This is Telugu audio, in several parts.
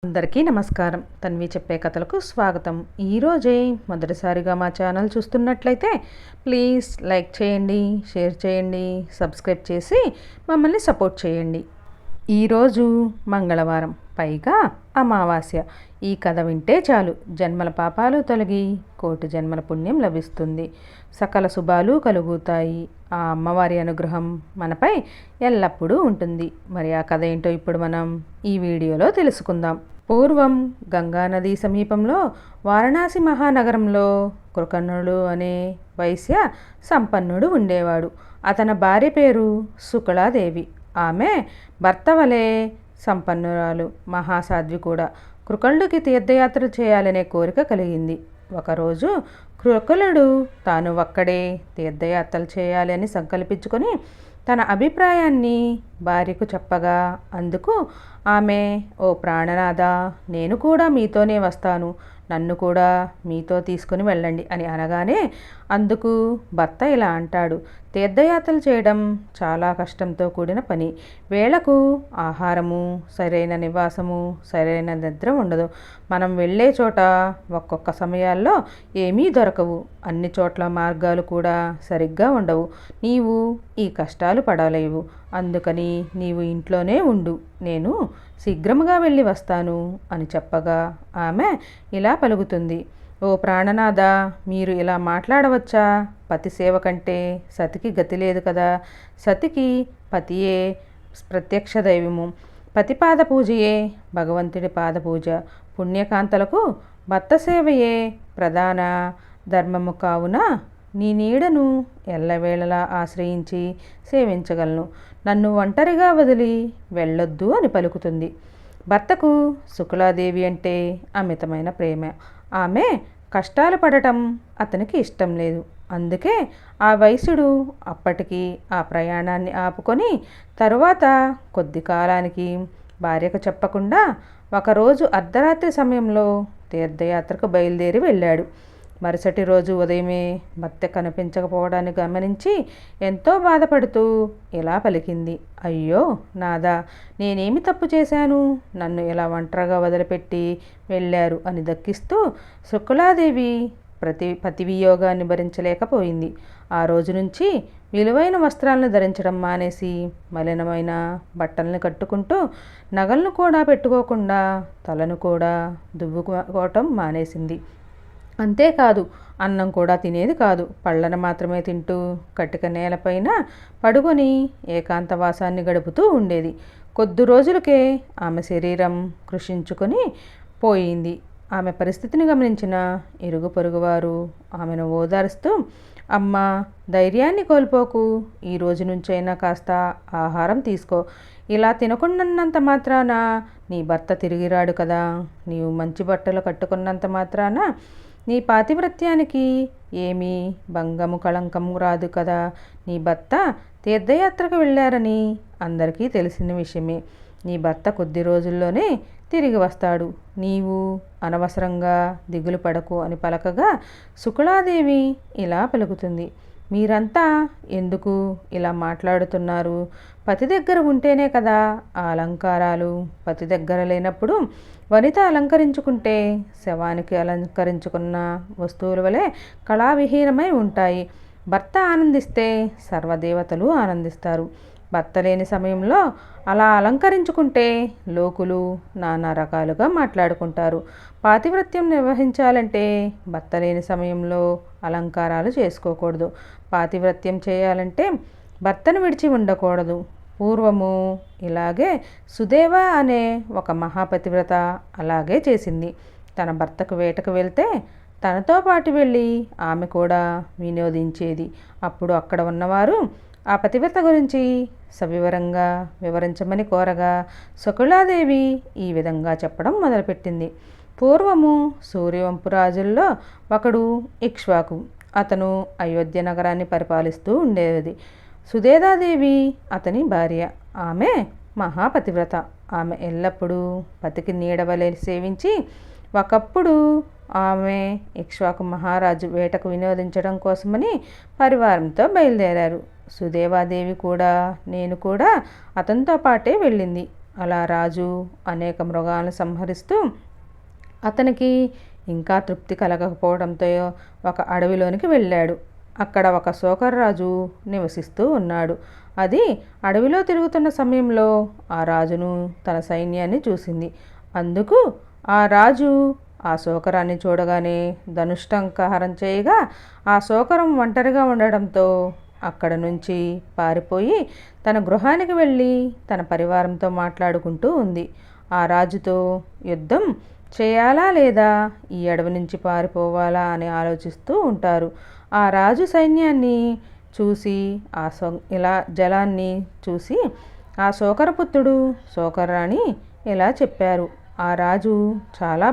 అందరికీ నమస్కారం. తన్వి చెప్పే కథలకు స్వాగతం. ఈరోజే మొదటిసారిగా మా ఛానల్ చూస్తున్నట్లయితే ప్లీజ్ లైక్ చేయండి, షేర్ చేయండి, సబ్స్క్రైబ్ చేసి మమ్మల్ని సపోర్ట్ చేయండి. ఈరోజు మంగళవారం, పైగా అమావాస్య. ఈ కథ వింటే చాలు జన్మల పాపాలు తొలగి కోటి జన్మల పుణ్యం లభిస్తుంది, సకల శుభాలు కలుగుతాయి. ఆ అమ్మవారి అనుగ్రహం మనపై ఎల్లప్పుడూ ఉంటుంది. మరి ఆ కథ ఏంటో ఇప్పుడు మనం ఈ వీడియోలో తెలుసుకుందాం. పూర్వం గంగానది సమీపంలో వారణాసి మహానగరంలో కృకర్ణుడు అనే వైశ్య సంపన్నుడు ఉండేవాడు. అతని భార్య పేరు శుక్లాదేవి. ఆమె భర్త వలె సంపన్నురాలు, మహాసాధ్వి కూడా. కృకర్ణుడికి తీర్థయాత్ర చేయాలనే కోరిక కలిగింది. ఒకరోజు కృకర్ణుడు తాను ఒక్కడే తీర్థయాత్రలు చేయాలి అని సంకల్పించుకొని తన అభిప్రాయాన్ని భార్యకు చెప్పగా, అందుకు ఆమె, ఓ ప్రాణనాథ, నేను కూడా మీతోనే వస్తాను, నన్ను కూడా మీతో తీసుకుని వెళ్ళండి అని అనగానే అందుకు భర్త ఇలా అంటాడు: తీర్థయాత్రలు చేయడం చాలా కష్టంతో కూడిన పని. వేళకు ఆహారము, సరైన నివాసము, సరైన నిద్ర ఉండదు. మనం వెళ్ళే చోట ఒక్కొక్క సమయాల్లో ఏమీ దొరకవు. అన్ని చోట్ల మార్గాలు కూడా సరిగ్గా ఉండవు. నీవు ఈ కష్టాలు పడలేవు. అందుకని నీవు ఇంట్లోనే ఉండు, నేను శీఘ్రముగా వెళ్ళి వస్తాను అని చెప్పగా ఆమె ఇలా పలుకుతుంది: ఓ ప్రాణనాథ, మీరు ఇలా మాట్లాడవచ్చా? పతి సేవ కంటే సతికి గతి లేదు కదా. సతికి పతియే ప్రత్యక్ష దైవము. పతి పాద పూజయే భగవంతుడి పాద పూజ. పుణ్యకాంతలకు భర్త సేవయే ప్రధాన ధర్మము. కావున నీ నీడను ఎల్లవేళలా ఆశ్రయించి సేవించగలను. నన్ను ఒంటరిగా వదిలి వెళ్ళొద్దు అని పలుకుతుంది. భర్తకు శుక్లాదేవి అంటే అమితమైన ప్రేమ. ఆమె కష్టాలు పడటం అతనికి ఇష్టం లేదు. అందుకే ఆ వైశ్యుడు అప్పటికి ఆ ప్రయాణాన్ని ఆపుకొని తరువాత కొద్ది కాలానికి భార్యకు చెప్పకుండా ఒకరోజు అర్ధరాత్రి సమయంలో తీర్థయాత్రకు బయలుదేరి వెళ్ళాడు. మరుసటి రోజు ఉదయమే భర్త కనిపించకపోవడాన్ని గమనించి ఎంతో బాధపడుతూ ఇలా పలికింది: అయ్యో నాదా, నేనేమి తప్పు చేశాను? నన్ను ఇలా ఒంటరిగా వదిలిపెట్టి వెళ్ళారు అని దక్కిస్తూ శుక్లాదేవి పతి వియోగాన్ని భరించలేకపోయింది. ఆ రోజు నుంచి విలువైన వస్త్రాలను ధరించడం మానేసి మలినమైన బట్టలను కట్టుకుంటూ నగలను కూడా పెట్టుకోకుండా తలను కూడా దువ్వుకోవటం మానేసింది. అంతేకాదు, అన్నం కూడా తినేది కాదు. పళ్ళను మాత్రమే తింటూ కటిక నేలపైన పడుకొని ఏకాంతవాసాన్ని గడుపుతూ ఉండేది. కొద్ది రోజులకే ఆమె శరీరం కృషించుకొని పోయింది. ఆమె పరిస్థితిని గమనించిన ఇరుగు పొరుగువారు ఆమెను ఓదారుస్తూ, అమ్మ, ధైర్యాన్ని కోల్పోకు, ఈ రోజు నుంచైనా కాస్త ఆహారం తీసుకో. ఇలా తినకున్నంత మాత్రాన నీ భర్త తిరిగిరాడు కదా. నీవు మంచి బట్టలు కట్టుకున్నంత మాత్రాన నీ పాతివ్రత్యానికి ఏమీ భంగము కళంకము రాదు కదా. నీ భర్త తీర్థయాత్రకు వెళ్ళారని అందరికీ తెలిసిన విషయమే. నీ భర్త కొద్ది రోజుల్లోనే తిరిగి వస్తాడు. నీవు అనవసరంగా దిగులు పడకు అని పలకగా శుక్లాదేవి ఇలా పలుకుతుంది: మీరంతా ఎందుకు ఇలా మాట్లాడుతున్నారు? పతి దగ్గర ఉంటేనే కదా ఆ అలంకారాలు. పతి దగ్గర లేనప్పుడు వనిత అలంకరించుకుంటే శవానికి అలంకరించుకున్న వస్తువుల వలె కళావిహీనమై ఉంటాయి. భర్త ఆనందిస్తే సర్వదేవతలు ఆనందిస్తారు. భర్త లేని సమయంలో అలా అలంకరించుకుంటే లోకులు నానా రకాలుగా మాట్లాడుకుంటారు. పాతివ్రత్యం నిర్వహించాలంటే భర్త లేని సమయంలో అలంకారాలు చేసుకోకూడదు. పాతివ్రత్యం చేయాలంటే భర్తను విడిచి ఉండకూడదు. పూర్వము ఇలాగే సుదేవ అనే ఒక మహాపతివ్రత అలాగే చేసింది. తన భర్తకు వేటకు వెళ్తే తనతో పాటు వెళ్ళి ఆమె కూడా వినోదించేది. అప్పుడు అక్కడ ఉన్నవారు ఆ పతివ్రత గురించి సవివరంగా వివరించమని కోరగా శుక్లాదేవి ఈ విధంగా చెప్పడం మొదలుపెట్టింది: పూర్వము సూర్యవంపు రాజుల్లో ఒకడు ఇక్ష్వాకు. అతను అయోధ్య నగరాన్ని పరిపాలిస్తూ ఉండేది. సుదేదాదేవి అతని భార్య. ఆమె మహాపతివ్రత. ఆమె ఎల్లప్పుడూ పతికి నీడవలే సేవించి, ఒకప్పుడు ఆమె ఇక్ష్వాకు మహారాజు వేటకు వినోదించడం కోసమని పరివారంతో బయలుదేరారు. సుదేవాదేవి కూడా నేను కూడా అతనితో పాటే వెళ్ళింది. అలా రాజు అనేక మృగాలను సంహరిస్తూ అతనికి ఇంకా తృప్తి కలగకపోవడంతో ఒక అడవిలోనికి వెళ్ళాడు. అక్కడ ఒక శోకర్రాజు నివసిస్తూ ఉన్నాడు. అది అడవిలో తిరుగుతున్న సమయంలో ఆ రాజును తన సైన్యాన్ని చూసింది. అందుకు ఆ రాజు ఆ శోకరాన్ని చూడగానే ధనుష్టంకారం చేయగా ఆ శోకరం ఒంటరిగా ఉండడంతో అక్కడ నుంచి పారిపోయి తన గృహానికి వెళ్ళి తన పరివారంతో మాట్లాడుకుంటూ ఉంది. ఆ రాజుతో యుద్ధం చేయాలా లేదా ఈ అడవి నుంచి పారిపోవాలా అని ఆలోచిస్తూ ఉంటారు. ఆ రాజు సైన్యాన్ని చూసి ఇలా జలాన్ని చూసి ఆ శోకరపుత్రుడు శోకర్రాణి ఇలా చెప్పారు. ఆ రాజు చాలా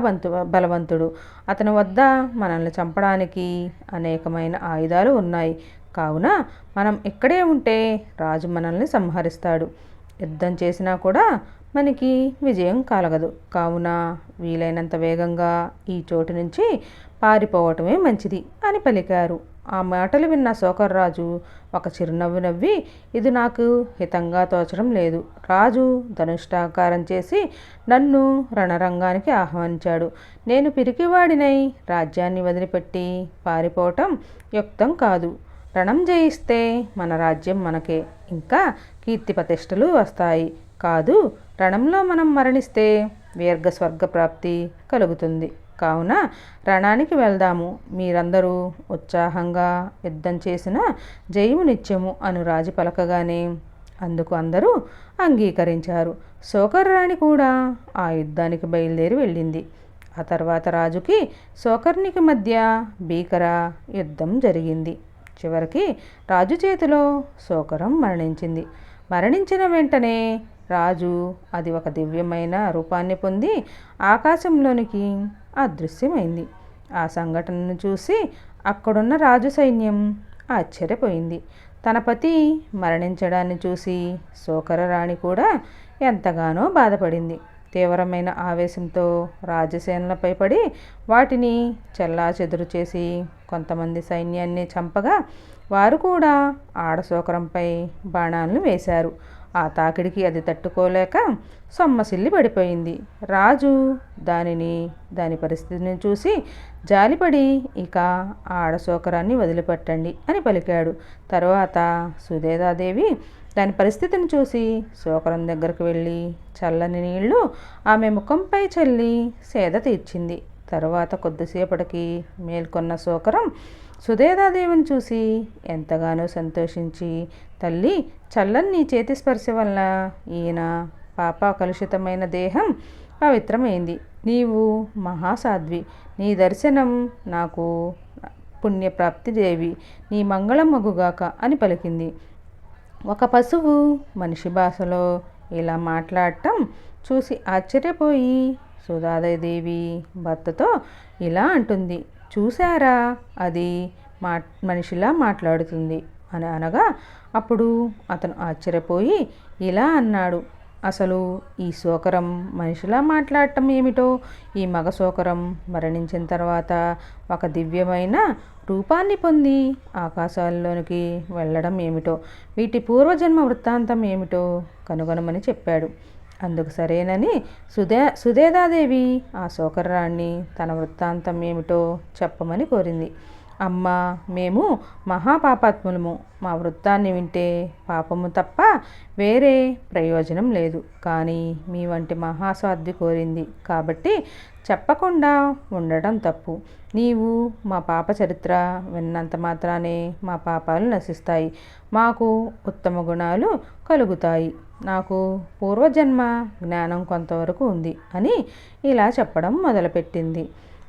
బలవంతుడు. అతని వద్ద మనల్ని చంపడానికి అనేకమైన ఆయుధాలు ఉన్నాయి. కావున మనం ఇక్కడే ఉంటే రాజు మనల్ని సంహరిస్తాడు. యుద్ధం చేసినా కూడా మనకి విజయం కలగదు. కావున వీలైనంత వేగంగా ఈ చోటు నుంచి పారిపోవటమే మంచిది అని పలికారు. ఆ మాటలు విన్న శోకర్రాజు ఒక చిరునవ్వు నవ్వి, ఇది నాకు హితంగా తోచడం లేదు. రాజు ధనుష్టాకారం చేసి నన్ను రణరంగానికి ఆహ్వానించాడు. నేను పిరికివాడినై రాజ్యాన్ని వదిలిపెట్టి పారిపోవటం యుక్తం కాదు. రణం జయిస్తే మన రాజ్యం మనకే, ఇంకా కీర్తి ప్రతిష్టలు వస్తాయి. కాదు, రణంలో మనం మరణిస్తే దీర్ఘ స్వర్గప్రాప్తి కలుగుతుంది. కావున రణానికి వెళ్దాము. మీరందరూ ఉత్సాహంగా యుద్ధం చేసిన జయము నిత్యము అను రాజు పలకగానే అందుకు అందరూ అంగీకరించారు. శోకర్రాణి కూడా ఆ యుద్ధానికి బయలుదేరి వెళ్ళింది. ఆ తర్వాత రాజుకి శోకర్నికి మధ్య భీకర యుద్ధం జరిగింది. చివరికి రాజు చేతిలో శోకరం మరణించింది. మరణించిన వెంటనే రాజు అది ఒక దివ్యమైన రూపాన్ని పొంది ఆకాశంలోనికి అదృశ్యమైంది. ఆ సంఘటనను చూసి అక్కడున్న రాజు సైన్యం ఆశ్చర్యపోయింది. తన పతి మరణించడాన్ని చూసి శోకరరాణి కూడా ఎంతగానో బాధపడింది. తీవ్రమైన ఆవేశంతో రాజసేనలపై పడి వాటిని చెల్లాచెదురు చేసి కొంతమంది సైన్యాన్ని చంపగా వారు కూడా ఆడశోకరంపై బాణాలను వేశారు. ఆ తాకిడికి అది తట్టుకోలేక సొమ్మసిల్లి పడిపోయింది. రాజు దాని పరిస్థితిని చూసి జాలిపడి ఇక ఆడశోకరాన్ని వదిలిపెట్టండి అని పలికాడు. తరువాత సుదేదాదేవి దాని పరిస్థితిని చూసి శోకరం దగ్గరకు వెళ్ళి చల్లని నీళ్లు ఆమె ముఖంపై చల్లి సేద తీర్చింది. తరువాత కొద్దిసేపటికి మేల్కొన్న శోకరం సుదేదాదేవిని చూసి ఎంతగానో సంతోషించి, తల్లి, చల్లని నీ చేతి స్పర్శ వల్ల ఈయన పాప కలుషితమైన దేహం పవిత్రమైంది. నీవు మహాసాధ్వి. నీ దర్శనం నాకు పుణ్యప్రాప్తి దేవి. నీ మంగళం మగుగాక అని పలికింది. ఒక పశువు మనిషి భాషలో ఇలా మాట్లాడటం చూసి ఆశ్చర్యపోయి సుధాదేవి భర్తతో ఇలా అంటుంది, చూశారా, అది మనిషిలా మాట్లాడుతుంది అని అనగా అప్పుడు అతను ఆశ్చర్యపోయి ఇలా అన్నాడు, అసలు ఈ శోకరం మనిషిలా మాట్లాడటం ఏమిటో, ఈ మగ శోకరం మరణించిన తర్వాత ఒక దివ్యమైన రూపాన్ని పొంది ఆకాశాల్లోనికి వెళ్ళడం ఏమిటో, వీటి పూర్వజన్మ వృత్తాంతం ఏమిటో కనుగొనమని చెప్పాడు. అందుకు సరేనని సుదేదాదేవి ఆ శోకర్రాన్ని తన వృత్తాంతం ఏమిటో చెప్పమని కోరింది. అమ్మ, మేము మహాపాపాత్ములము. మా వృత్తాన్ని వింటే పాపము తప్ప వేరే ప్రయోజనం లేదు. కానీ మీ వంటి మహాసాధ్వి కోరింది కాబట్టి చెప్పకుండా ఉండడం తప్పు. నీవు మా పాప చరిత్ర విన్నంత మాత్రానే మా పాపాలు నశిస్తాయి. మాకు ఉత్తమ గుణాలు కలుగుతాయి. నాకు పూర్వజన్మ జ్ఞానం కొంతవరకు ఉంది అని ఇలా చెప్పడం మొదలుపెట్టింది.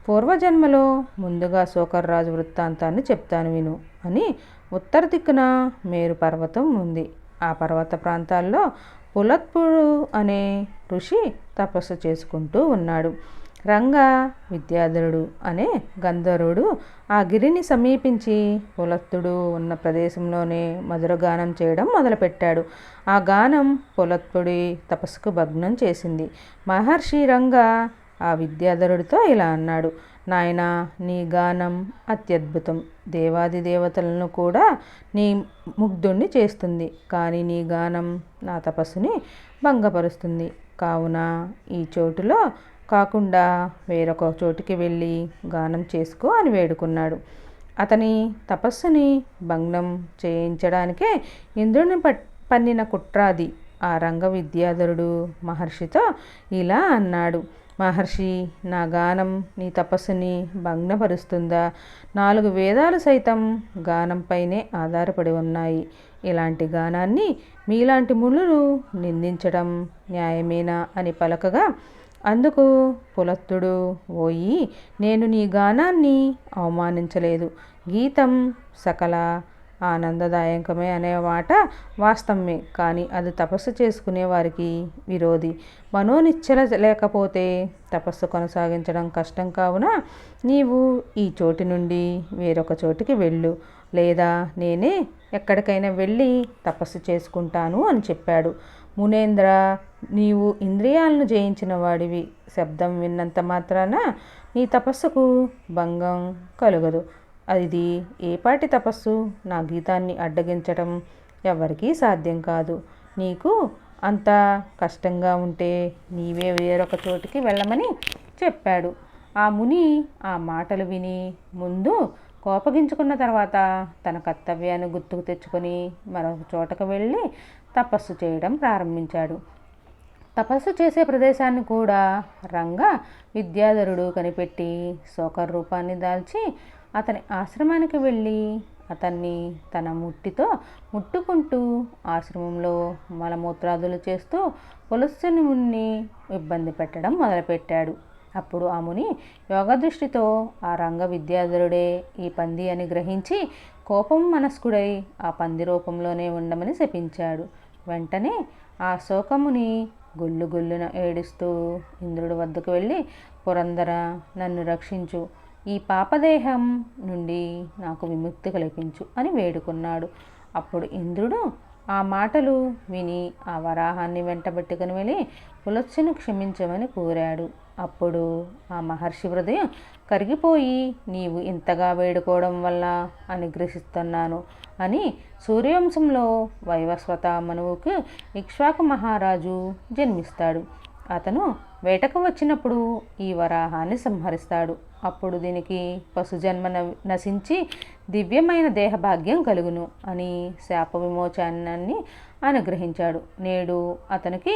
పూర్వజన్మలో ముందుగా శోకర్రాజు వృత్తాంతాన్ని చెప్తాను విను అని ఉత్తర దిక్కున మేరు పర్వతం ఉంది. ఆ పర్వత ప్రాంతాల్లో పులత్పుడు అనే ఋషి తపస్సు చేసుకుంటూ ఉన్నాడు. రంగ విద్యాధరుడు అనే గంధర్వుడు ఆ గిరిని సమీపించి పులత్తుడు ఉన్న ప్రదేశంలోనే మధురగానం చేయడం మొదలుపెట్టాడు. ఆ గానం పులత్తుడి తపస్సుకు భగ్నం చేసింది. మహర్షి రంగ ఆ విద్యాధరుడితో ఇలా అన్నాడు, నాయనా, నీ గానం అత్యద్భుతం. దేవాది దేవతలను కూడా నీ ముగ్ధుణ్ణి చేస్తుంది. కానీ నీ గానం నా తపస్సుని భంగపరుస్తుంది. కావున ఈ చోటులో కాకుండా వేరొక చోటికి వెళ్ళి గానం చేసుకో అని వేడుకున్నాడు. అతని తపస్సుని భంగం చేయించడానికే ఇంద్రుని పన్నిన కుట్రాది ఆ రంగ విద్యాధరుడు మహర్షితో ఇలా అన్నాడు. మహర్షి, నా గానం నీ తపస్సుని భగ్నపరుస్తుందా? 4 వేదాలు సైతం గానంపైనే ఆధారపడి ఉన్నాయి. ఇలాంటి గానాన్ని మీలాంటి మునులు నిందించడం న్యాయమేనా అని పలకగా, అందుకు పులత్తుడు, ఓయి, నేను నీ గానాన్ని అవమానించలేదు. గీతం సకల ఆనందదాయకమే అనే మాట వాస్తవమే, కానీ అది తపస్సు చేసుకునే వారికి విరోధి. మనోనిశ్చల లేకపోతే తపస్సు కొనసాగించడం కష్టం. కావున నీవు ఈ చోటి నుండి వేరొక చోటికి వెళ్ళు, లేదా నేనే ఎక్కడికైనా వెళ్ళి తపస్సు చేసుకుంటాను అని చెప్పాడు. మునేంద్ర, నీవు ఇంద్రియాలను జయించిన వాడివి. శబ్దం విన్నంత మాత్రాన నీ తపస్సుకు భంగం కలుగదు. అది ఏపాటి తపస్సు? నా గీతాన్ని అడ్డగించటం ఎవరికీ సాధ్యం కాదు. నీకు అంత కష్టంగా ఉంటే నీవే వేరొక చోటికి వెళ్ళమని చెప్పాడు. ఆ ముని ఆ మాటలు విని ముందు కోపగించుకున్న తర్వాత తన కర్తవ్యాన్ని గుర్తుకు తెచ్చుకొని మరొక చోటకు వెళ్ళి తపస్సు చేయడం ప్రారంభించాడు. తపస్సు చేసే ప్రదేశాన్ని కూడా రంగ విద్యాధరుడు కనిపెట్టి శోకర్ రూపాన్ని దాల్చి అతని ఆశ్రమానికి వెళ్ళి అతన్ని తన ముట్టితో ముట్టుకుంటూ ఆశ్రమంలో మలమూత్రాదులు చేస్తూ పులస్సుని ముని ఇబ్బంది పెట్టడం మొదలుపెట్టాడు. అప్పుడు ఆ ముని యోగదృష్టితో ఆ రంగ విద్యాధరుడే ఈ పంది అని గ్రహించి కోపం మనస్కుడై ఆ పంది రూపంలోనే ఉండమని శపించాడు. వెంటనే ఆ శోకముని గొల్లున ఏడుస్తూ ఇంద్రుడి వద్దకు వెళ్ళి, పురందర, నన్ను రక్షించు, ఈ పాపదేహం నుండి నాకు విముక్తి కల్పించు అని వేడుకున్నాడు. అప్పుడు ఇంద్రుడు ఆ మాటలు విని ఆ వరాహాన్ని వెంటబెట్టుకుని వెళ్ళి పులస్సును క్షమించమని కోరాడు. అప్పుడు ఆ మహర్షి హృదయం కరిగిపోయి, నీవు ఇంతగా వేడుకోవడం వల్ల అనుగ్రహిస్తున్నాను అని సూర్యవంశంలో వైవస్వత మనువుకు ఇక్ష్వాకు మహారాజు జన్మిస్తాడు. అతను వేటకు వచ్చినప్పుడు ఈ వరాహాన్ని సంహరిస్తాడు. అప్పుడు దీనికి పశుజన్మ నశించి దివ్యమైన దేహభాగ్యం కలుగును అని శాప విమోచనాన్ని అనుగ్రహించాడు. నేడు అతనికి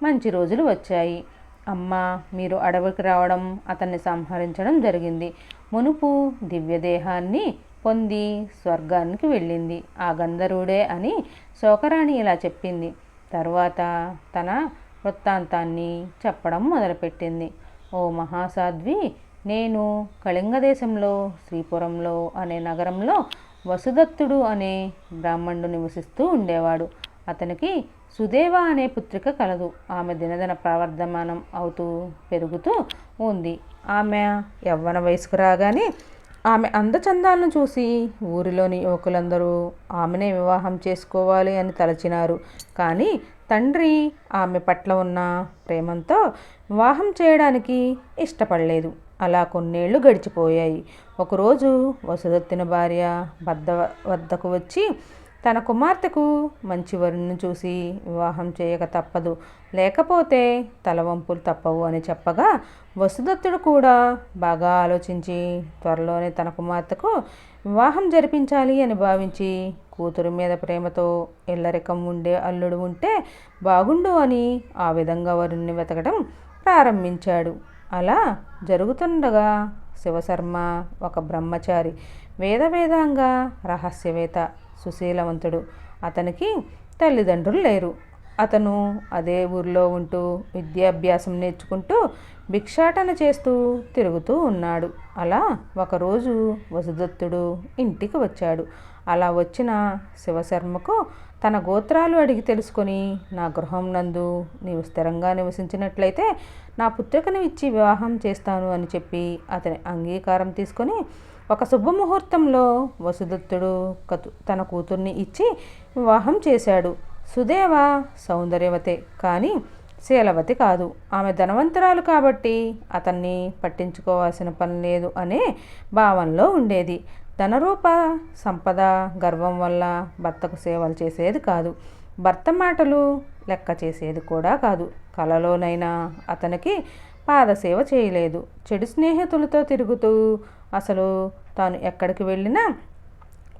మంచి రోజులు వచ్చాయి. అమ్మ, మీరు అడవికి రావడం, అతన్ని సంహరించడం జరిగింది. మునుపు దివ్యదేహాన్ని పొంది స్వర్గానికి వెళ్ళింది ఆ గంధర్వుడే అని శోకరాణి ఇలా చెప్పింది. తరువాత తన వృత్తాంతాన్ని చెప్పడం మొదలుపెట్టింది. ఓ మహాసాధ్వి, నేను కళింగ దేశంలో శ్రీపురంలో అనే నగరంలో వసుదత్తుడు అనే బ్రాహ్మణుడు నివసిస్తూ ఉండేవాడు. అతనికి సుదేవ అనే పుత్రిక కలదు. ఆమె దినదిన ప్రవర్ధమానం అవుతూ పెరుగుతూ ఉంది. ఆమె యవ్వన వయసుకు రాగానే ఆమె అందచందాలను చూసి ఊరిలోని యువకులందరూ ఆమెనే వివాహం చేసుకోవాలి అని తలచినారు. కానీ తండ్రి ఆమె పట్ల ఉన్న ప్రేమంతో వివాహం చేయడానికి ఇష్టపడలేదు. అలా కొన్నేళ్లు గడిచిపోయాయి. ఒకరోజు వసుదత్తుని భార్య వద్దకు వచ్చి తన కుమార్తెకు మంచి వరుణ్ణి చూసి వివాహం చేయక తప్పదు, లేకపోతే తలవంపులు తప్పవు అని చెప్పగా, వసుదత్తుడు కూడా బాగా ఆలోచించి త్వరలోనే తన కుమార్తెకు వివాహం జరిపించాలి అని భావించి కూతురు మీద ప్రేమతో ఇల్లరికం ఉండే అల్లుడు ఉంటే బాగుండు అని ఆ విధంగా వరుణ్ణి వెతకడం ప్రారంభించాడు. అలా జరుగుతుండగా శివశర్మ ఒక బ్రహ్మచారి, వేదాంగ రహస్యవేత్త, సుశీలవంతుడు. అతనికి తల్లిదండ్రులు లేరు. అతను అదే ఊరిలో ఉంటూ విద్యాభ్యాసం నేర్చుకుంటూ భిక్షాటన చేస్తూ తిరుగుతూ ఉన్నాడు. అలా ఒకరోజు వసుదత్తుడు ఇంటికి వచ్చాడు. అలా వచ్చిన శివశర్మకు తన గోత్రాలు అడిగి తెలుసుకొని, నా గృహం నందు నీవు స్థిరంగా నివసించినట్లయితే నా పుత్రికను ఇచ్చి వివాహం చేస్తాను అని చెప్పి అతని అంగీకారం తీసుకొని ఒక శుభముహూర్తంలో వసుదత్తుడు తన కూతుర్ని ఇచ్చి వివాహం చేశాడు. సుదేవ సౌందర్యవతే, కానీ శీలవతి కాదు. ఆమె ధనవంతురాలు కాబట్టి అతన్ని పట్టించుకోవాల్సిన పని లేదు అనే భావనలో ఉండేది. ధనరూప సంపద గర్వం వల్ల భర్తకు సేవలు చేసేది కాదు, భర్త మాటలు లెక్క చేసేది కూడా కాదు. కలలోనైనా అతనికి పాదసేవ చేయలేదు. చెడు స్నేహితులతో తిరుగుతూ అసలు తాను ఎక్కడికి వెళ్ళినా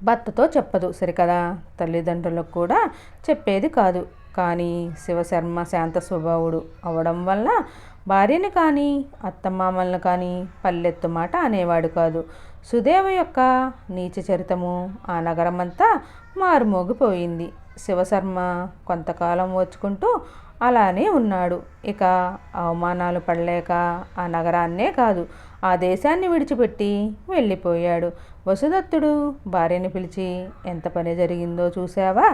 భర్తతో చెప్పదు సరికదా, తల్లిదండ్రులకు కూడా చెప్పేది కాదు. కానీ శివశర్మ శాంత స్వభావుడు అవడం వల్ల భార్యని కానీ అత్తమామలను కానీ పల్లెత్తు మాట అనేవాడు కాదు. సుదేవ యొక్క నీచ చరితము ఆ నగరమంతా మారుమోగిపోయింది. శివశర్మ కొంతకాలం ఓచుకుంటూ అలానే ఉన్నాడు. ఇక అవమానాలు పడలేక ఆ నగరాన్నే కాదు, ఆ దేశాన్ని విడిచిపెట్టి వెళ్ళిపోయాడు. వసుదత్తుడు భార్యని పిలిచి, ఎంత పని జరిగిందో చూసావా?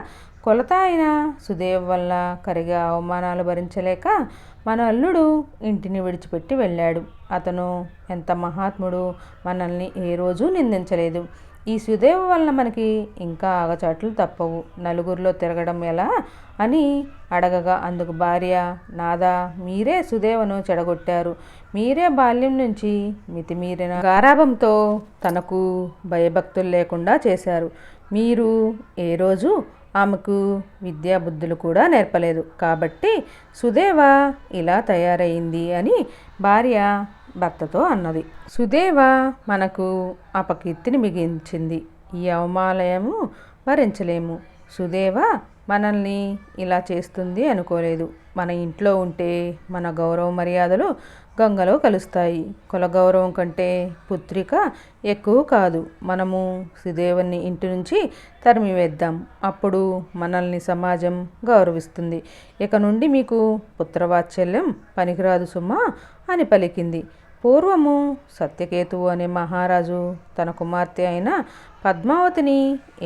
కొలత అయిన సుదేవ్ వల్ల కరిగే అవమానాలు భరించలేక మన అల్లుడు ఇంటిని విడిచిపెట్టి వెళ్ళాడు. అతను ఎంత మహాత్ముడు, మనల్ని ఏ రోజు నిందించలేదు. ఈ సుదేవ్ వల్ల మనకి ఇంకా ఆగచాట్లు తప్పవు. నలుగురిలో తిరగడం ఎలా అని అడగగా అందుకు భార్య, నాదా, మీరే సుదేవను చెడగొట్టారు. మీరే బాల్యం నుంచి మితిమీరిన గారాభంతో తనకు భయభక్తులు లేకుండా చేశారు. మీరు ఏ రోజు ఆమెకు విద్యాబుద్ధులు కూడా నేర్పలేదు. కాబట్టి సుదేవ ఇలా తయారైంది అని భార్య భర్తతో అన్నది. సుదేవ మనకు అపకీర్తిని మిగిల్చింది. ఈ అవమానము భరించలేము. సుదేవ మనల్ని ఇలా చేస్తుంది అనుకోలేదు. మన ఇంట్లో ఉంటే మన గౌరవ మర్యాదలు గంగలో కలుస్తాయి. కుల గౌరవం కంటే పుత్రిక ఎక్కువ కాదు. మనము సుదేవుని ఇంటి నుంచి తరిమివేద్దాం. అప్పుడు మనల్ని సమాజం గౌరవిస్తుంది. ఇక నుండి మీకు పుత్రవాత్సల్యం పనికిరాదు సుమా అని పలికింది. పూర్వము సత్యకేతువు అనే మహారాజు తన కుమార్తె అయిన పద్మావతిని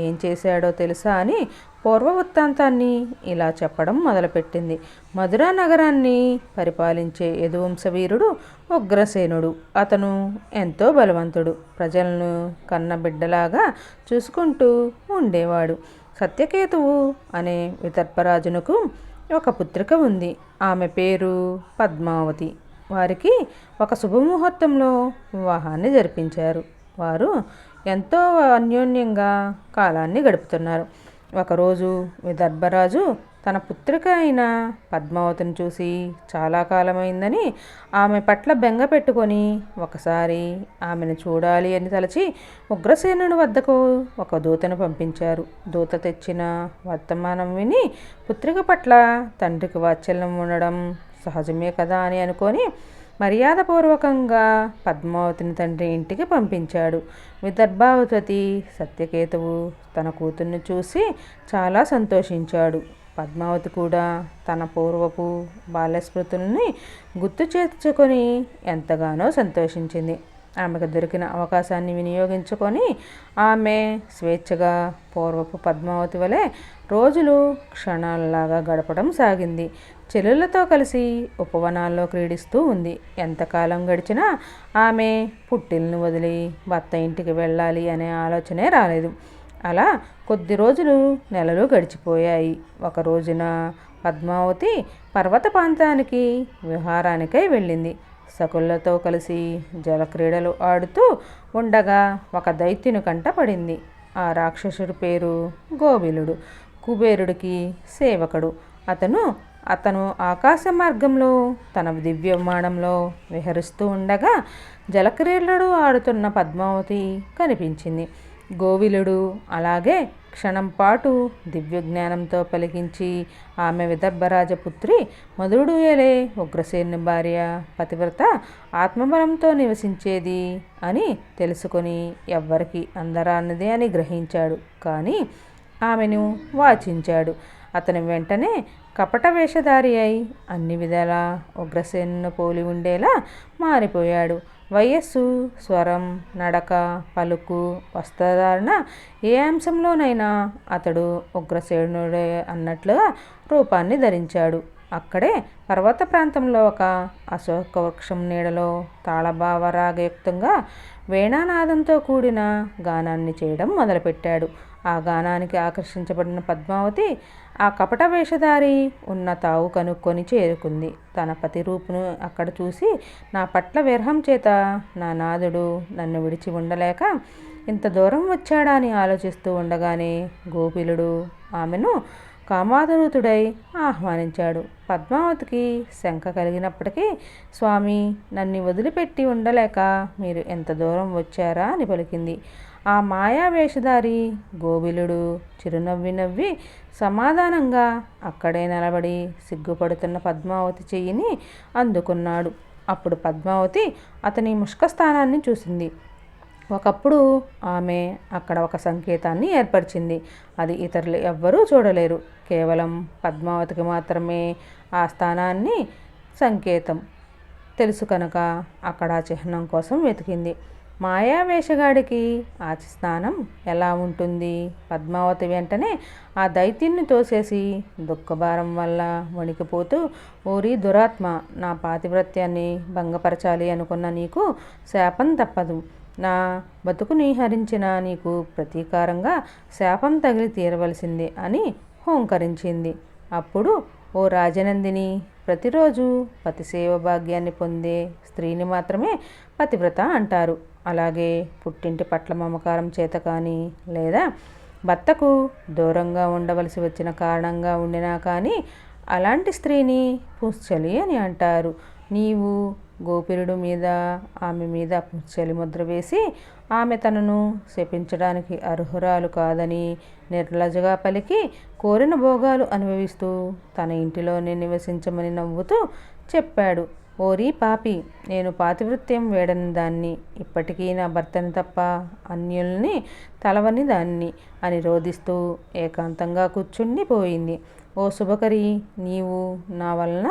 ఏం చేశాడో తెలుసా అని పూర్వవృత్తాంతాన్ని ఇలా చెప్పడం మొదలుపెట్టింది. మధురా నగరాన్ని పరిపాలించే యదువంశవీరుడు ఉగ్రసేనుడు. అతను ఎంతో బలవంతుడు. ప్రజలను కన్నబిడ్డలాగా చూసుకుంటూ ఉండేవాడు. సత్యకేతువు అనే విదర్భరాజునకు ఒక పుత్రిక ఉంది. ఆమె పేరు పద్మావతి. వారికి ఒక శుభముహూర్తంలో వివాహాన్ని జరిపించారు. వారు ఎంతో అన్యోన్యంగా కాలాన్ని గడుపుతున్నారు. ఒకరోజు విదర్భరాజు తన పుత్రిక అయిన పద్మావతిని చూసి చాలా కాలమైందని ఆమె పట్ల బెంగ పెట్టుకొని ఒకసారి ఆమెను చూడాలి అని తలచి ఉగ్రసేనుని వద్దకు ఒక దూతను పంపించారు. దూత తెచ్చిన వర్తమానం విని పుత్రిక పట్ల తండ్రికి వాత్సల్యం ఉండడం సహజమే కదా అని అనుకొని మర్యాదపూర్వకంగా పద్మావతిని తండ్రి ఇంటికి పంపించాడు. విదర్భావతి సత్యకేతువు తన కూతుర్ని చూసి చాలా సంతోషించాడు. పద్మావతి కూడా తన పూర్వపు బాల్యస్మృతుల్ని గుర్తు చేర్చుకొని ఎంతగానో సంతోషించింది. ఆమెకు దొరికిన అవకాశాన్ని వినియోగించుకొని ఆమె స్వేచ్ఛగా పూర్వపు పద్మావతి వలె రోజులు క్షణాలలాగా గడపడం సాగింది. చెల్లెలతో కలిసి ఉపవనాల్లో క్రీడిస్తూ ఉంది. ఎంతకాలం గడిచినా ఆమె పుట్టిల్ని వదిలి భర్త ఇంటికి వెళ్ళాలి అనే ఆలోచనే రాలేదు. అలా కొద్ది రోజులు నెలలు గడిచిపోయాయి. ఒక రోజున పద్మావతి పర్వత ప్రాంతానికి విహారానికై వెళ్ళింది. సకులతో కలిసి జలక్రీడలు ఆడుతూ ఉండగా ఒక దైత్యుని కంట పడింది. ఆ రాక్షసుడి పేరు గోవిలుడు. కుబేరుడికి సేవకుడు. అతను ఆకాశ మార్గంలో తన దివ్య విమానంలో విహరిస్తూ ఉండగా జలక్రీడలు ఆడుతున్న పద్మావతి కనిపించింది. గోవిలుడు అలాగే క్షణం పాటు దివ్యజ్ఞానంతో పలికించి ఆమె విదర్భరాజపుత్రి మధురుడు ఏలే ఉగ్రసేనుని భార్య పతివ్రత ఆత్మబలంతో నివసించేది అని తెలుసుకొని ఎవ్వరికి అందరాన్నదే అని గ్రహించాడు. కానీ ఆమెను వాచించాడు. అతని వెంటనే కపట వేషధారి అయి అన్ని విధాలా ఉగ్రసేనును పోలి ఉండేలా మారిపోయాడు. వయస్సు, స్వరం, నడక, పలుకు, వస్త్రధారణ ఏ అంశంలోనైనా అతడు ఉగ్రసేనుడే అన్నట్లుగా రూపాన్ని ధరించాడు. అక్కడే పర్వత ప్రాంతంలో ఒక అశోక వృక్షం నీడలో తాళభావరాగయుక్తంగా వేణానాదంతో కూడిన గానాన్ని చేయడం మొదలుపెట్టాడు. ఆ గానానికి ఆకర్షించబడిన పద్మావతి ఆ కపట వేషధారి ఉన్న తావు కనుక్కొని చేరుకుంది. తన పతి రూపును అక్కడ చూసి నా పట్ల విరహం చేత నా నాథుడు నన్ను విడిచి ఉండలేక ఇంత దూరం వచ్చాడా అని ఆలోచిస్తూ ఉండగానే గోపిలుడు ఆమెను కామాధుతుడై ఆహ్వానించాడు. పద్మావతికి శంక కలిగినప్పటికీ, స్వామి, నన్ను వదిలిపెట్టి ఉండలేక మీరు ఎంత దూరం వచ్చారా అని పలికింది. ఆ మాయా వేషధారి గోబిలుడు చిరునవ్వి నవ్వి సమాధానంగా అక్కడే నిలబడి సిగ్గుపడుతున్న పద్మావతి చెయ్యిని అందుకున్నాడు. అప్పుడు పద్మావతి అతని ముష్కస్థానాన్ని చూసింది. ఒకప్పుడు ఆమె అక్కడ ఒక సంకేతాన్ని ఏర్పరిచింది. అది ఇతరులు ఎవ్వరూ చూడలేరు. కేవలం పద్మావతికి మాత్రమే ఆ స్థానాన్ని సంకేతం తెలుసు కనుక అక్కడ ఆ చిహ్నం కోసం వెతికింది. మాయావేషగాడికి ఆ స్థానం ఎలా ఉంటుంది? పద్మావతి వెంటనే ఆ దైత్యున్ని తోసేసి దుఃఖభారం వల్ల వణికిపోతూ, ఓరి దురాత్మ, నా పాతివ్రత్యాన్ని భంగపరచాలి అనుకున్న నీకు శాపం తప్పదు. నా బతుకుని హరించిన నీకు ప్రతీకారంగా శాపం తగిలి తీరవలసిందే అని హోంకరించింది. అప్పుడు, ఓ రాజనందిని, ప్రతిరోజు పతిసేవ భాగ్యాన్ని పొందే స్త్రీని మాత్రమే పతివ్రత అంటారు. అలాగే పుట్టింటి పట్ల మమకారం చేత కానీ, లేదా భర్తకు దూరంగా ఉండవలసి వచ్చిన కారణంగా ఉండినా కానీ అలాంటి స్త్రీని పుంసలి అని అంటారు. నీవు గోపిరుడు మీద, ఆమె మీద పుంసలి ముద్ర వేసి ఆమె తనను శపించడానికి అర్హురాలు కాదని నిర్లజగా పలికి కోరిన భోగాలు అనుభవిస్తూ తన ఇంటిలోనే నివసించమని నవ్వుతూ చెప్పాడు. ఓరి పాపి, నేను పాతివృత్యం వేడని దాన్ని, ఇప్పటికీ నా భర్తని తప్ప అన్యుల్ని తలవని దాన్ని అని రోధిస్తూ ఏకాంతంగా కూర్చుండిపోయింది. ఓ శుభకరి, నీవు నా వలన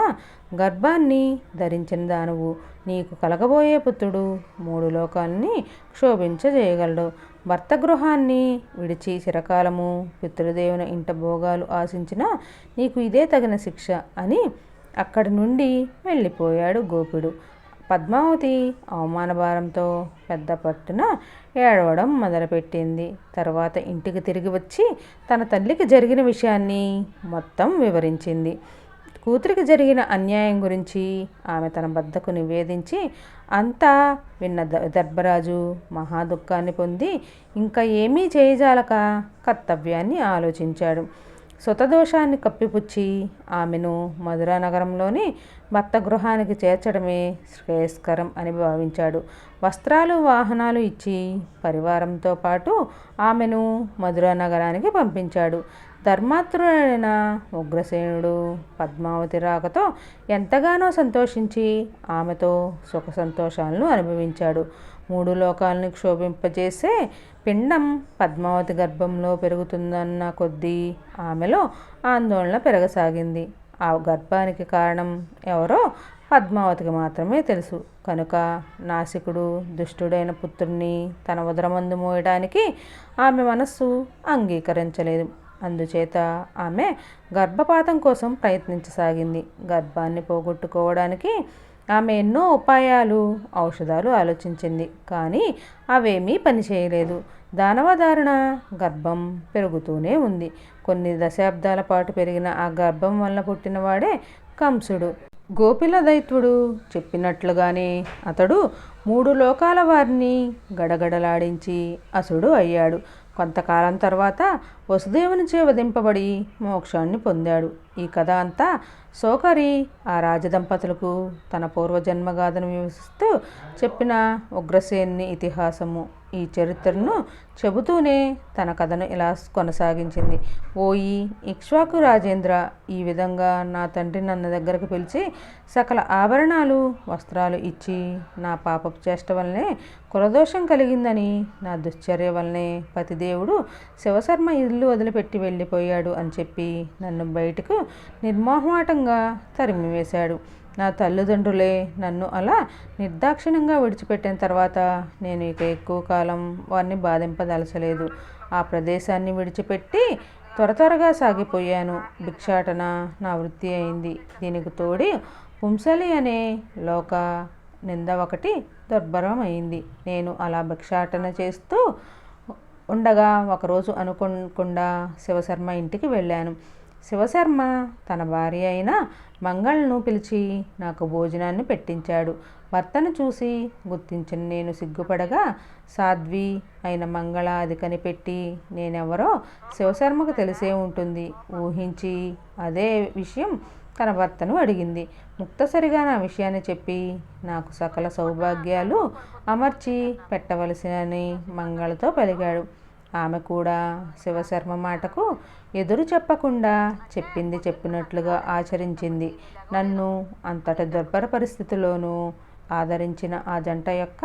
గర్భాన్ని ధరించిన దానవు. నీకు కలగబోయే పుత్రుడు 3 లోకాలని క్షోభించజేయగలడు. భర్త గృహాన్ని విడిచి చిరకాలము పితృదేవుని ఇంట భోగాలు ఆశించినా నీకు ఇదే తగిన శిక్ష అని అక్కడి నుండి వెళ్ళిపోయాడు గోపుడు. పద్మావతి అవమానభారంతో పెద్ద పట్టున ఏడవడం మొదలుపెట్టింది. తర్వాత ఇంటికి తిరిగి వచ్చి తన తల్లికి జరిగిన విషయాన్ని మొత్తం వివరించింది. కూతురికి జరిగిన అన్యాయం గురించి ఆమె తన భర్తకు నివేదించి అంతా విన్న దర్భరాజు మహా దుఃఖాన్ని పొంది ఇంకా ఏమీ చేయజాలక కర్తవ్యాన్ని ఆలోచించాడు. శుతదోషాన్ని కప్పిపుచ్చి ఆమెను మధురా నగరంలోని భర్త గృహానికి చేర్చడమే శ్రేయస్కరం అని భావించాడు. వస్త్రాలు, వాహనాలు ఇచ్చి పరివారంతో పాటు ఆమెను మధురా నగరానికి పంపించాడు. ధర్మాత్రుడైన ఉగ్రసేనుడు పద్మావతి రాకతో ఎంతగానో సంతోషించి ఆమెతో సుఖ సంతోషాలను అనుభవించాడు. 3 లోకాలను క్షోభింపజేసే పిండం పద్మావతి గర్భంలో పెరుగుతుందన్న కొద్దీ ఆమెలో ఆందోళన పెరగసాగింది. ఆ గర్భానికి కారణం ఎవరో పద్మావతికి మాత్రమే తెలుసు కనుక నాసికుడు దుష్టుడైన పుత్రుణ్ణి తన ఉదరమందు మోయడానికి ఆమె మనస్సు అంగీకరించలేదు. అందుచేత ఆమె గర్భపాతం కోసం ప్రయత్నించసాగింది. గర్భాన్ని పోగొట్టుకోవడానికి ఆమె ఎన్నో ఉపాయాలు, ఔషధాలు ఆలోచించింది. కానీ అవేమీ పనిచేయలేదు. దానవధారణ గర్భం పెరుగుతూనే ఉంది. కొన్ని దశాబ్దాల పాటు పెరిగిన ఆ గర్భం వల్ల పుట్టినవాడే కంసుడు. గోపిల దైత్యుడు చెప్పినట్లుగానే అతడు 3 లోకాల వారిని గడగడలాడించి అసుడు అయ్యాడు. కొంతకాలం తర్వాత వసుదేవునిచే వధింపబడి మోక్షాన్ని పొందాడు. ఈ కథ అంతా శోకరి ఆ రాజదంపతులకు తన పూర్వజన్మగాథను వివరిస్తూ చెప్పిన ఉగ్రసేనుని ఇతిహాసము. ఈ చరిత్రను చెబుతూనే తన కథను ఇలా కొనసాగించింది. ఓయి ఇక్ష్వాకు రాజేంద్ర, ఈ విధంగా నా తండ్రి నన్ను దగ్గరకు పిలిచి సకల ఆభరణాలు, వస్త్రాలు ఇచ్చి నా పాపపు చేష్ట వల్లనే కులదోషం కలిగిందని, నా దుశ్చర్య వల్లనే పతిదేవుడు శివశర్మ ఇల్లు వదిలిపెట్టి వెళ్ళిపోయాడు అని చెప్పి నన్ను బయటకు నిర్మోహమాటంగా తరిమివేశాడు. నా తల్లిదండ్రులే నన్ను అలా నిర్దాక్షిణ్యంగా విడిచిపెట్టిన తర్వాత నేను ఇక ఎక్కువ కాలం వారిని బాధింపదలచలేదు. ఆ ప్రదేశాన్ని విడిచిపెట్టి త్వరగా సాగిపోయాను. భిక్షాటన నా వృత్తి అయింది. దీనికి తోడి పుంసలి అనే లోక నింద ఒకటి దుర్భరం అయింది. నేను అలా భిక్షాటన చేస్తూ ఉండగా ఒకరోజు అనుకోకుండా శివశర్మ ఇంటికి వెళ్ళాను. శివశర్మ తన భార్య అయిన మంగళను పిలిచి నాకు భోజనాన్ని పెట్టించాడు. భర్తను చూసి గుర్తించిన నేను సిగ్గుపడగా సాధ్వి అయిన మంగళ అది కనిపెట్టి నేనెవరో శివశర్మకు తెలిసే ఉంటుంది ఊహించి అదే విషయం తన భర్తను అడిగింది. ముక్తసరిగా నా విషయాన్ని చెప్పి నాకు సకల సౌభాగ్యాలు అమర్చి పెట్టవలసినని మంగళతో పలికాడు. ఆమె కూడా శివశర్మ మాటకు ఎదురు చెప్పకుండా చెప్పింది చెప్పినట్లుగా ఆచరించింది. నన్ను అంతటి దుర్భర పరిస్థితిలోనూ ఆదరించిన ఆ జంట యొక్క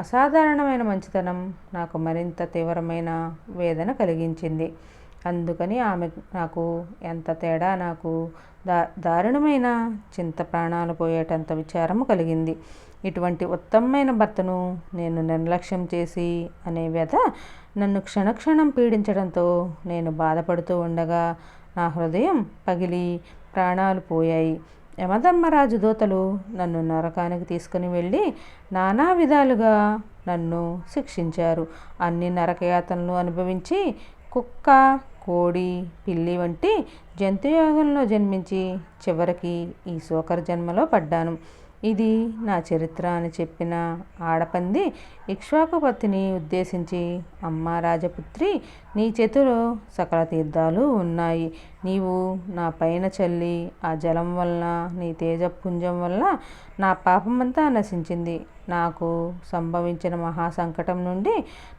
అసాధారణమైన మంచితనం నాకు మరింత తీవ్రమైన వేదన కలిగించింది. అందుకని ఆమె నాకు ఎంత తేడా నాకు దారుణమైన చింత ప్రాణాలు పోయేటంత విచారము కలిగింది. ఇటువంటి ఉత్తమమైన భర్తను నేను నిర్లక్ష్యం చేసి అనే వ్యధ నన్ను క్షణక్షణం పీడించడంతో నేను బాధపడుతూ ఉండగా నా హృదయం పగిలి ప్రాణాలు పోయాయి. యమధర్మరాజు దూతలు నన్ను నరకానికి తీసుకుని వెళ్ళి నానా విధాలుగా నన్ను శిక్షించారు. అన్ని నరకయాతనలు అనుభవించి కుక్క, కోడి, పిల్లి వంటి జంతుయోగంలో జన్మించి చివరికి ఈ శూకర జన్మలో పడ్డాను. ఇది నా చరిత్ర అని చెప్పిన ఆడపంది ఇక్ష్వాకుపతిని ఉద్దేశించి, అమ్మా రాజపుత్రి, నీ చేతిలో సకల తీర్థాలు ఉన్నాయి. నీవు నా పైన చల్లి ఆ జలం వలన నీ తేజపుంజం వల్ల నా పాపమంతా నశించింది. నాకు సంభవించిన మహాసంకటం నుండి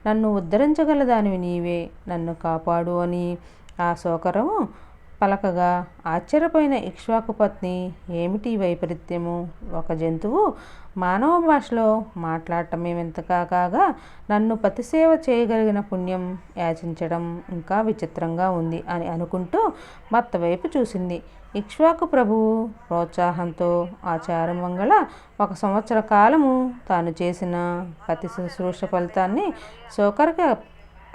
నన్ను ఉద్ధరించగలదానివి నీవే, నన్ను కాపాడు అని ఆ శూకరము పలకగా ఆశ్చర్యపోయిన ఇక్ష్వాకుపత్ని, ఏమిటి వైపరీత్యము? ఒక జంతువు మానవ భాషలో మాట్లాడటమే వింతగా కాగా నన్ను పతిసేవ చేయగలిగిన పుణ్యం యాచించడం ఇంకా విచిత్రంగా ఉంది అని అనుకుంటూ భర్త వైపు చూసింది. ఇక్ష్వాకు ప్రభువు ప్రోత్సాహంతో ఆచారమంగళ 1 సంవత్సర కాలము తాను చేసిన పతి శుశ్రూష ఫలితాన్ని శూకర్కి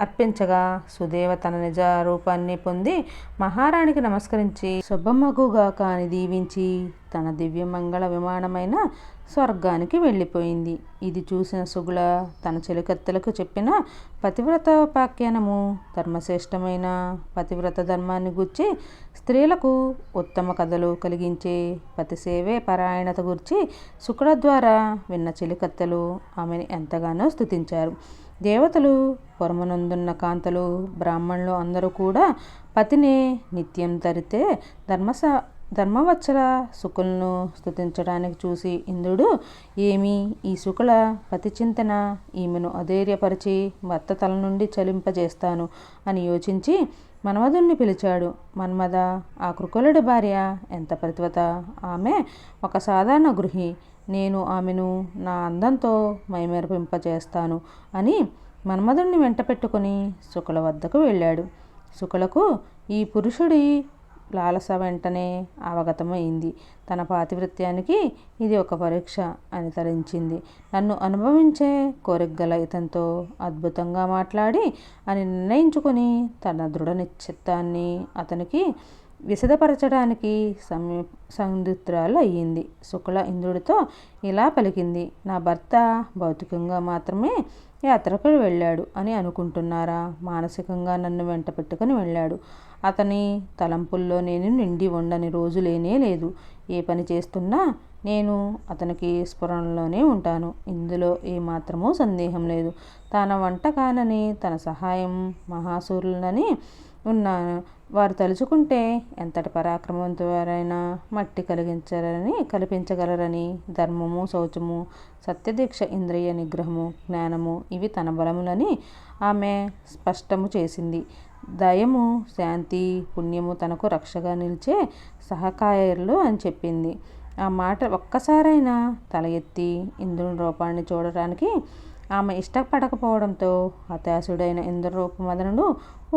అర్పించగా సుదేవ తన నిజ రూపాన్ని పొంది మహారాణికి నమస్కరించి శుభమగుగాక అని దీవించి తన దివ్యమంగళ విమానమైన స్వర్గానికి వెళ్ళిపోయింది. ఇది చూసిన సుగుల తన చెలికత్తెలకు చెప్పిన పతివ్రతోపాఖ్యానము ధర్మశ్రేష్టమైన పతివ్రత ధర్మాన్ని గూర్చి, స్త్రీలకు ఉత్తమ కథలు కలిగించే పతిసేవే పరాయణత గూర్చి శుకుల ద్వారా విన్న చెలికత్తెలు ఆమెను ఎంతగానో స్తుతించారు. దేవతలు, పురమునందున్న కాంతలు, బ్రాహ్మణులు అందరూ కూడా పతిని నిత్యం తరితే ధర్మవత్సల శుకులను స్తుతించడానికి చూసి ఇంద్రుడు, ఏమి ఈ శుకుల పతి చింతన, ఈమెను అధైర్యపరిచి భర్త తల నుండి చలింపజేస్తాను అని యోచించి మన్మధుణ్ణి పిలిచాడు. మన్మథ, ఆ కృకులుడి భార్య ఎంత పతివ్రత! ఆమె ఒక సాధారణ గృహి. నేను ఆమెను నా అందంతో మైమరిపింపజేస్తాను అని మన్మధుణ్ణి వెంట పెట్టుకుని శుకుల వద్దకు వెళ్ళాడు. శుకులకు ఈ పురుషుడి లాలస వెంటనే అవగతమైంది. తన పాతివ్రత్యానికి ఇది ఒక పరీక్ష అని తరించింది. నన్ను అనుభవించే కోరికగల ఇతంతో అద్భుతంగా మాట్లాడి అని నిర్ణయించుకుని తన దృఢ నిశ్చిత్తాన్ని అతనికి విశదపరచడానికి సంయుక్తురాలు అయ్యింది. శుకుల ఇంద్రుడితో ఇలా పలికింది, నా భర్త భౌతికంగా మాత్రమే యాత్రకు వెళ్ళాడు అని అనుకుంటున్నారా? మానసికంగా నన్ను వెంట పెట్టుకుని వెళ్ళాడు. అతని తలంపుల్లో నేను నిండి ఉండని రోజు లేనే లేదు. ఏ పని చేస్తున్నా నేను అతనికి స్ఫురణలోనే ఉంటాను. ఇందులో ఏమాత్రమూ సందేహం లేదు. తన వంట కానని, తన సహాయం మహాసూరులని ఉన్నాను. వారు తలుచుకుంటే ఎంతటి పరాక్రమవంతువారైనా మట్టి కల్పించగలరని ధర్మము, శౌచము, సత్యదీక్ష, ఇంద్రియ నిగ్రహము, జ్ఞానము ఇవి తన బలములని ఆమె స్పష్టము చేసింది. దయము, శాంతి, పుణ్యము తనకు రక్షగా నిలిచే సహకాయర్లు అని చెప్పింది. ఆ మాట ఒక్కసారైనా తల ఎత్తి ఇంద్రుని రూపాన్ని చూడటానికి ఆమె ఇష్టపడకపోవడంతో హతాశుడైన ఇంద్రరూపమదనుడు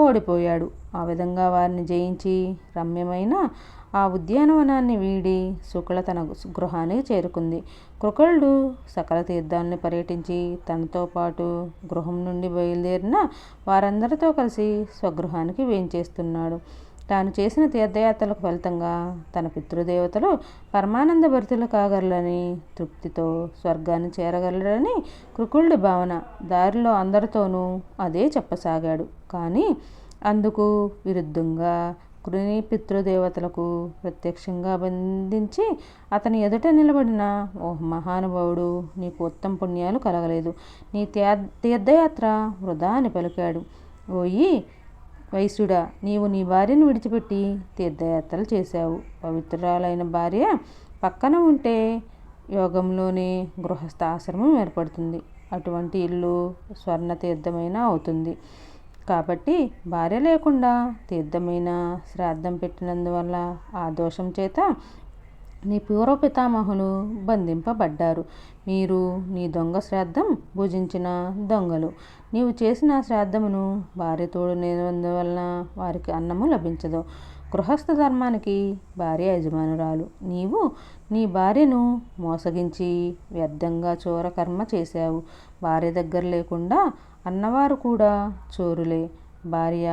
ఓడిపోయాడు. ఆ విధంగా వారిని జయించి రమ్యమైన ఆ ఉద్యానవనాన్ని వీడి శుకుల తన గృహానికి చేరుకుంది. కృకులుడు సకల తీర్థాలని పర్యటించి తనతో పాటు గృహం నుండి బయలుదేరిన వారందరితో కలిసి స్వగృహానికి వేంచేస్తున్నాడు. తాను చేసిన తీర్థయాత్రలకు ఫలితంగా తన పితృదేవతలు పరమానంద భరితులు కాగలరని తృప్తితో స్వర్గాన్ని చేరగలరని కృకులుడి భావన. దారిలో అందరితోనూ అదే చెప్పసాగాడు. కానీ అందుకు విరుద్ధంగా శుక్రుని పితృదేవతలకు ప్రత్యక్షంగా బంధించి అతని ఎదుట నిలబడిన ఓ మహానుభావుడు, నీకు ఉత్తమ పుణ్యాలు కలగలేదు, నీ తీర్థయాత్ర వృధా అని పలికాడు. ఓయి వైశ్యుడా, నీవు నీ భార్యను విడిచిపెట్టి తీర్థయాత్రలు చేశావు. పవిత్రురాలైన భార్య పక్కన ఉంటే యోగంలోనే గృహస్థాశ్రమం ఏర్పడుతుంది. అటువంటి ఇల్లు స్వర్ణ తీర్థమైన అవుతుంది. కాబట్టి భార్య లేకుండా తీర్థమైన శ్రాద్ధం పెట్టినందువల్ల ఆ దోషం చేత నీ పూర్వ పితామహులు బంధింపబడ్డారు. మీరు నీ దొంగ శ్రాద్ధం భుజించిన దొంగలు. నీవు చేసిన శ్రాద్ధమును భార్య తోడు లేనందువలన వారికి అన్నము లభించదు. గృహస్థ ధర్మానికి భార్య యజమానురాలు. నీవు నీ భార్యను మోసగించి వ్యర్థంగా చోరకర్మ చేశావు. భార్య దగ్గర లేకుండా అన్నవారు కూడా చోరులే. భార్య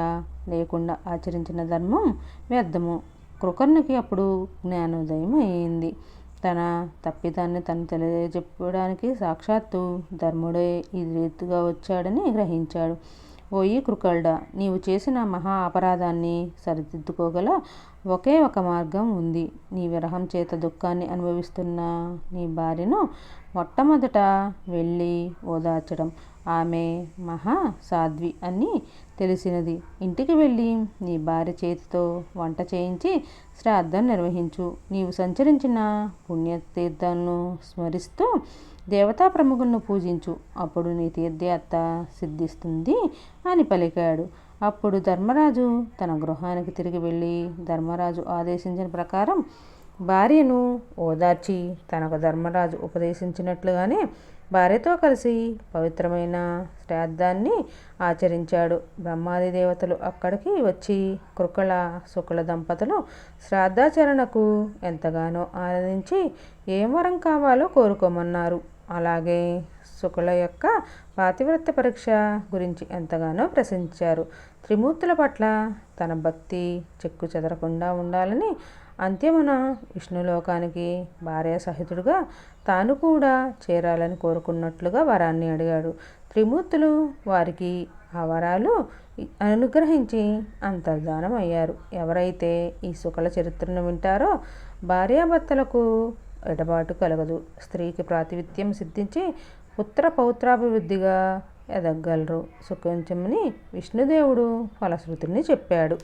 లేకుండా ఆచరించిన ధర్మం వ్యర్థము. కృకర్ణుకి అప్పుడు జ్ఞానోదయం అయింది. తన తప్పిదాన్ని తను తెలియజెప్పడానికి సాక్షాత్తు ధర్ముడే ఈ రీతిగా వచ్చాడని గ్రహించాడు. ఓయి కృకల్డా, నీవు చేసిన మహా అపరాధాన్ని సరిదిద్దుకోగల ఒకే ఒక మార్గం ఉంది. నీ విరహం చేత దుఃఖాన్ని అనుభవిస్తున్న నీ భార్యను మొట్టమొదట వెళ్ళి ఓదార్చడం. ఆమె మహా సాధ్వి అని తెలిసినది. ఇంటికి వెళ్ళి నీ భార్య చేతితో వంట చేయించి శ్రాద్ధం నిర్వహించు. నీవు సంచరించిన పుణ్యతీర్థాలను స్మరిస్తూ దేవతా ప్రముఖులను పూజించు. అప్పుడు నీ తీర్థయాత్ర సిద్ధిస్తుంది అని పలికాడు. అప్పుడు ధర్మరాజు తన గృహానికి తిరిగి వెళ్ళి ధర్మరాజు ఆదేశించిన ప్రకారం భార్యను ఓదార్చి తనకు ధర్మరాజు ఉపదేశించినట్లుగానే భార్యతో కలిసి పవిత్రమైన శ్రాద్ధాన్ని ఆచరించాడు. బ్రహ్మాది దేవతలు అక్కడికి వచ్చి కృకళ శుక్ల దంపతులు శ్రాద్ధాచరణకు ఎంతగానో ఆనందించి ఏం వరం కావాలో కోరుకోమన్నారు. అలాగే శుక్ల యొక్క పాతివ్రత్య పరీక్ష గురించి ఎంతగానో ప్రశంసించారు. త్రిమూర్తుల పట్ల తన భక్తి చెక్కు చెదరకుండా ఉండాలని అంత్యమున విష్ణులోకానికి భార్య సహితుడుగా తాను కూడా చేరాలని కోరుకున్నట్లుగా వరాన్ని అడిగాడు. త్రిమూర్తులు వారికి ఆ వరాలు అనుగ్రహించి అంతర్ధానం అయ్యారు. ఎవరైతే ఈ శుక్ల చరిత్రను వింటారో భార్యాభర్తలకు ఎడబాటు కలగదు. స్త్రీకి ప్రాతినిధ్యం సిద్ధించి పుత్ర పౌత్రాభివృద్ధిగా ఎదగలరు. సుఖించమని విష్ణుదేవుడు ఫలశ్రుతిని చెప్పాడు.